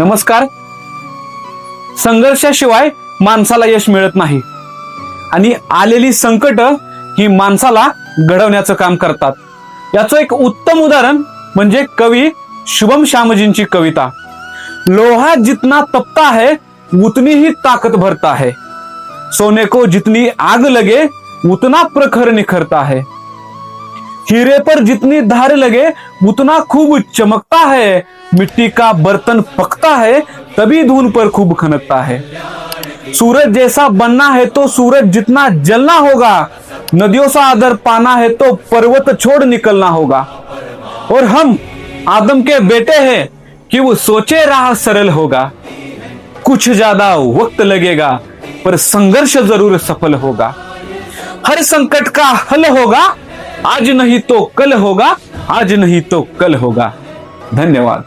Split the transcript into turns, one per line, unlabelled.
नमस्कार. संघर्षाशिवाय माणसाला यश मिळत नाही आणि आलेली संकट ही माणसाला घडवण्याचं काम करतात. याचं एक उत्तम उदाहरण म्हणजे कवी शुभम श्यामजींची कविता. लोहा जितना तपता है उतनी ही ताकत भरता है, सोने को जितनी आग लगे उतना प्रखर निखरता है, हीरे पर जितनी धार लगे उतना खूब चमकता है, मिट्टी का बर्तन पकता है तभी धून पर खूब खनकता है, सूरज जैसा बनना है तो सूरज जितना जलना होगा, नदियों सा आदर पाना है तो पर्वत छोड़ निकलना होगा, और हम आदम के बेटे हैं कि वो सोचे राह सरल होगा, कुछ ज्यादा वक्त लगेगा पर संघर्ष जरूर सफल होगा, हर संकट का हल होगा, आज नहीं तो कल होगा, आज नहीं तो कल होगा. धन्यवाद.